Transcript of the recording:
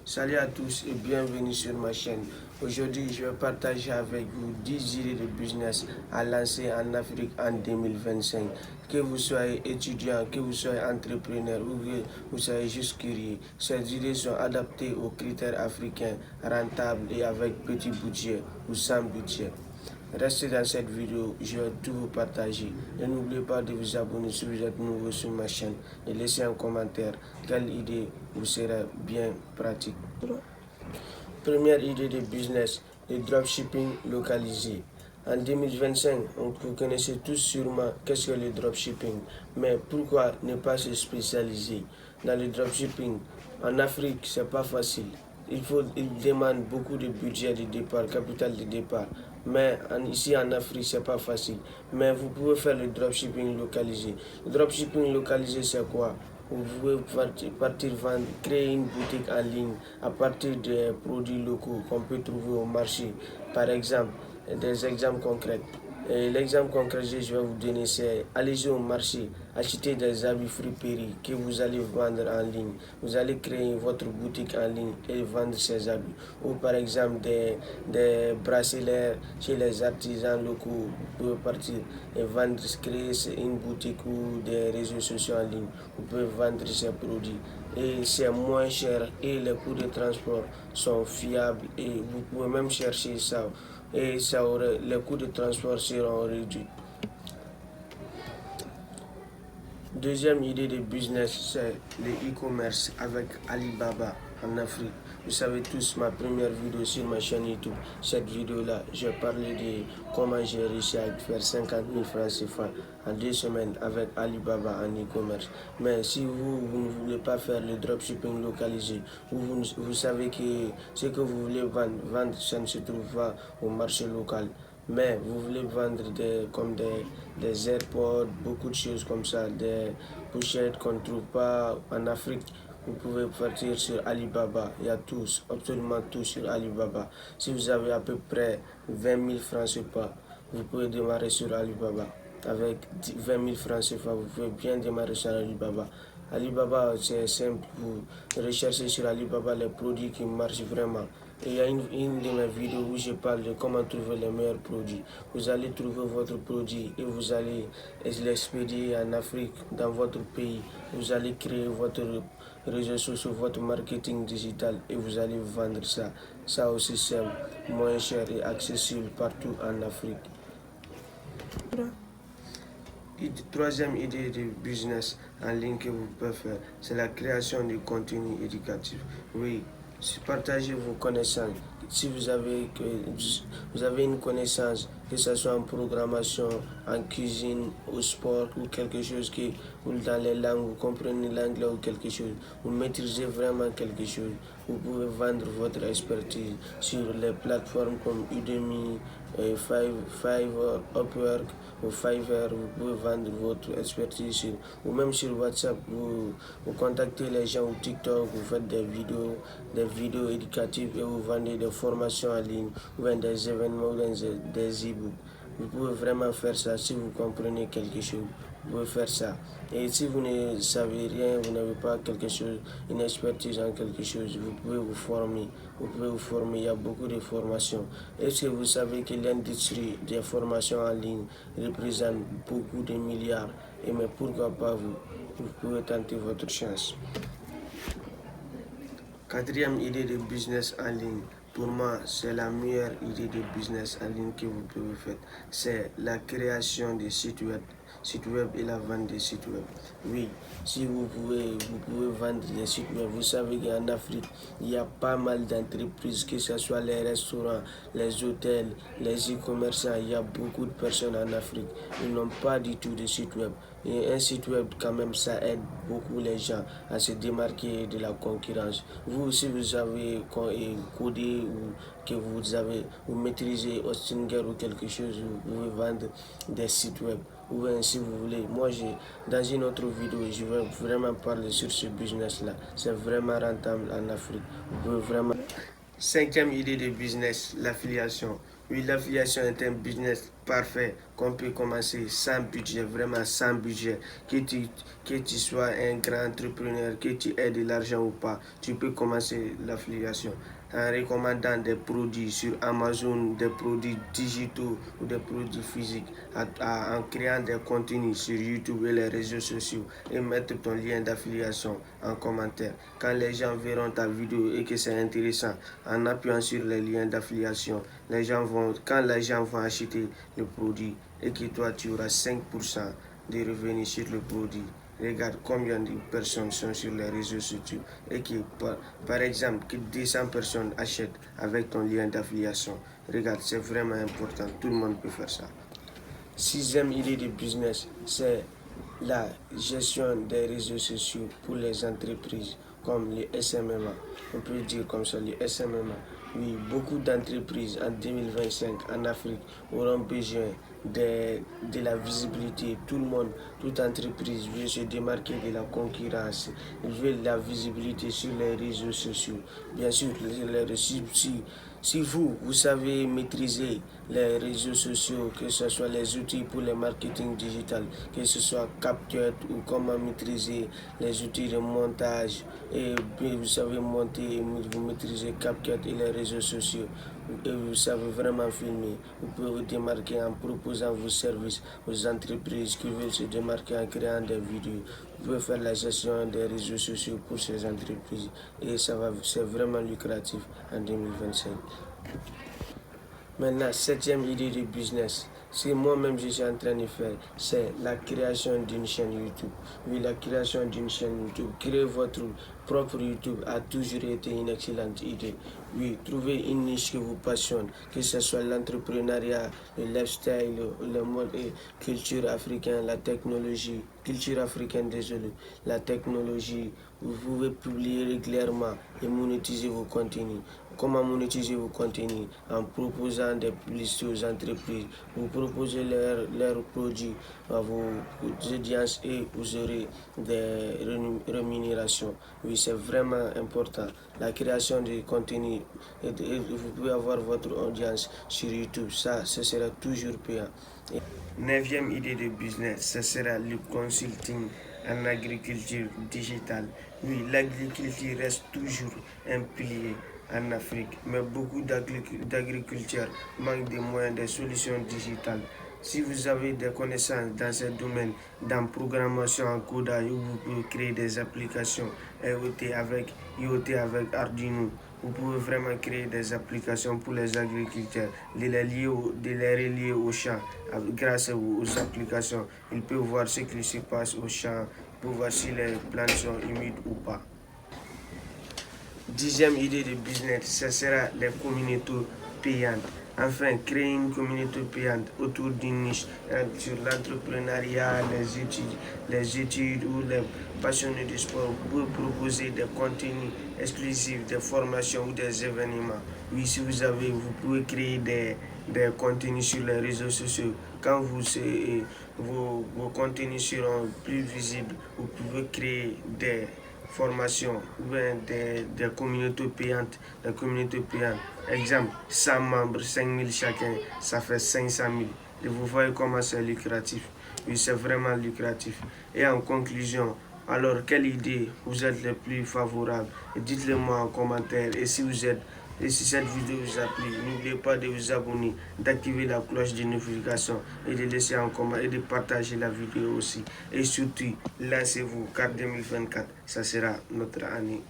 Salut à tous et bienvenue sur ma chaîne. Aujourd'hui, je vais partager avec vous 10 idées de business à lancer en Afrique en 2025. Que vous soyez étudiant, que vous soyez entrepreneur ou que vous soyez juste curieux, ces idées sont adaptées aux critères africains, rentables et avec petit budget ou sans budget. Restez dans cette vidéo, je vais tout vous partager. Et n'oubliez pas de vous abonner si vous êtes nouveau sur ma chaîne et laissez un commentaire quelle idée vous sera bien pratique. Première idée de business, le dropshipping localisé. En 2025, vous connaissez tous sûrement qu'est-ce que le dropshipping, mais pourquoi ne pas se spécialiser dans le dropshipping? En Afrique, c'est pas facile. Il demande beaucoup de budget de départ, capital de départ. Mais ici en Afrique, c'est pas facile. Mais vous pouvez faire le dropshipping localisé. Le dropshipping localisé, c'est quoi? Vous pouvez partir vendre, créer une boutique en ligne à partir des produits locaux qu'on peut trouver au marché. Par exemple, des exemples concrets. L'exemple concret que je vais vous donner, c'est allez au marché, achetez des habits friperies que vous allez vendre en ligne. Vous allez créer votre boutique en ligne et vendre ces habits. Ou par exemple des bracelets chez les artisans locaux. Vous pouvez partir et vendre, créer une boutique ou des réseaux sociaux en ligne. Vous pouvez vendre ces produits. Et c'est moins cher et les coûts de transport sont fiables et vous pouvez même chercher ça et les coûts de transport seront réduits. Deuxième idée de business, c'est le e-commerce avec Alibaba en Afrique. Vous savez tous ma première vidéo sur ma chaîne YouTube. Cette vidéo-là, j'ai parlé de comment j'ai réussi à faire 50 000 francs CFA en 2 semaines avec Alibaba en e-commerce. Mais si vous ne voulez pas faire le dropshipping localisé, vous savez que ce que vous voulez vendre, ça ne se trouve pas au marché local. Mais vous voulez vendre comme des AirPods, beaucoup de choses comme ça, des pochettes qu'on ne trouve pas en Afrique. Vous pouvez partir sur Alibaba. Il y a tous, absolument tout sur Alibaba. Si vous avez à peu près 20 000 francs CFA, vous pouvez démarrer sur Alibaba. Avec 20 000 francs CFA, vous pouvez bien démarrer sur Alibaba. Alibaba, c'est simple. Vous recherchez sur Alibaba les produits qui marchent vraiment. Et il y a une de mes vidéos où je parle de comment trouver les meilleurs produits. Vous allez trouver votre produit et vous allez l'expédier en Afrique, dans votre pays. Vous allez créer votre réseau social, votre marketing digital et vous allez vendre ça. Ça aussi c'est moins cher et accessible partout en Afrique. Troisième idée de business en ligne que vous pouvez faire, c'est la création de contenu éducatif. Oui, partagez vos connaissances. Si vous avez une connaissance, que ce soit en programmation, en cuisine, au sport ou quelque chose ou dans les langues, vous comprenez l'anglais ou quelque chose, vous maîtrisez vraiment quelque chose, vous pouvez vendre votre expertise sur les plateformes comme Udemy, Fiverr, Upwork ou Fiverr. Vous pouvez vendre votre expertise ou même sur WhatsApp. Vous contactez les gens au TikTok, vous faites des vidéos éducatives et vous vendez des formations en ligne, ou des événements ou des e-books. Vous pouvez vraiment faire ça si vous comprenez quelque chose. Vous pouvez faire ça. Et si vous ne savez rien, vous n'avez pas quelque chose, une expertise en quelque chose, vous pouvez vous former. Vous pouvez vous former, il y a beaucoup de formations. Est-ce que vous savez que l'industrie des formations en ligne représente beaucoup de milliards? Et mais pourquoi pas vous? Vous pouvez tenter votre chance. Quatrième idée de business en ligne. Pour moi, c'est la meilleure idée de business en ligne que vous pouvez faire. C'est la création de sites web et la vente des sites web. Oui, si vous pouvez vendre des sites web. Vous savez qu'en Afrique, il y a pas mal d'entreprises, que ce soit les restaurants, les hôtels, les e-commerçants. Il y a beaucoup de personnes en Afrique. Ils n'ont pas du tout de site web. Et un site web, quand même, ça aide beaucoup les gens à se démarquer de la concurrence. Vous, si vous avez codé ou que vous maîtrisez Hostinger ou quelque chose, vous pouvez vendre des sites web. Ou bien si vous voulez, dans une autre vidéo, je vais vraiment parler sur ce business-là. C'est vraiment rentable en Afrique. Vous pouvez vraiment... Cinquième idée de business, l'affiliation. Oui, l'affiliation est un business parfait qu'on peut commencer sans budget, vraiment sans budget. Que tu sois un grand entrepreneur, que tu aies de l'argent ou pas, tu peux commencer l'affiliation en recommandant des produits sur Amazon, des produits digitaux ou des produits physiques, en créant des contenus sur YouTube et les réseaux sociaux et mettre ton lien d'affiliation en commentaire. Quand les gens verront ta vidéo et que c'est intéressant, en appuyant sur les liens d'affiliation, quand les gens vont acheter le produit et que toi tu auras 5% de revenus sur le produit. Regarde combien de personnes sont sur les réseaux sociaux et que par exemple que 200 personnes achètent avec ton lien d'affiliation. Regarde, c'est vraiment important, tout le monde peut faire ça. Sixième idée de business, c'est la gestion des réseaux sociaux pour les entreprises comme les SMMA. On peut dire comme ça, les SMMA. Oui, beaucoup d'entreprises en 2025 en Afrique auront besoin de la visibilité. Tout le monde, toute entreprise veut se démarquer de la concurrence. Ils veulent la visibilité sur les réseaux sociaux. Bien sûr, si vous savez maîtriser les réseaux sociaux, que ce soit les outils pour le marketing digital, que ce soit CapCut ou comment maîtriser les outils de montage, et vous savez monter, vous maîtrisez CapCut et les réseaux sociaux, et vous savez vraiment filmer, vous pouvez vous démarquer en proposant vos services aux entreprises qui veulent se démarquer en créant des vidéos. Vous pouvez faire la gestion des réseaux sociaux pour ces entreprises et c'est vraiment lucratif en 2025. Maintenant, septième idée de business, c'est moi-même je suis en train de faire, c'est la création d'une chaîne YouTube. Oui, la création d'une chaîne YouTube. Créer votre propre YouTube a toujours été une excellente idée. Oui, trouver une niche qui vous passionne, que ce soit l'entrepreneuriat, le lifestyle, le mode et culture africaine, la technologie, culture africaine, désolé, la technologie. Vous pouvez publier régulièrement et monétiser vos contenus. Comment monétiser vos contenus? En proposant des publicités aux entreprises. Vous proposez leurs produits à vos audiences et vous aurez des rémunérations. Oui, c'est vraiment important. La création de contenu, et vous pouvez avoir votre audience sur YouTube. Ça, ce sera toujours payant. Neuvième idée de business, ce sera le consulting en agriculture digitale. Oui, l'agriculture reste toujours un pilier en Afrique, mais beaucoup d'agriculteurs manquent de moyens, de solutions digitales. Si vous avez des connaissances dans ce domaine, dans programmation en codage, vous pouvez créer des applications IoT avec Arduino. Vous pouvez vraiment créer des applications pour les agriculteurs, de les relier au champ. Grâce aux applications, ils peuvent voir ce qui se passe au champ, pour voir si les plantes sont humides ou pas. Dixième idée de business, ce sera les communautés payantes. Enfin, créer une communauté payante autour d'une niche sur l'entrepreneuriat, les études ou les passionnés du sport pour proposer des contenus exclusifs, des formations ou des événements. Oui, si vous pouvez créer des contenus sur les réseaux sociaux. Quand vos contenus seront plus visibles, vous pouvez créer des formations ou bien des communautés payantes. Exemple, 100 membres, 5 000 chacun, ça fait 500 000. Et vous voyez comment c'est lucratif. Oui, c'est vraiment lucratif. Et en conclusion, alors quelle idée vous êtes le plus favorable? Dites-le moi en commentaire. Et si cette vidéo vous a plu, n'oubliez pas de vous abonner, d'activer la cloche de notification et de laisser un commentaire et de partager la vidéo aussi. Et surtout, lancez-vous car 2024, ça sera notre année.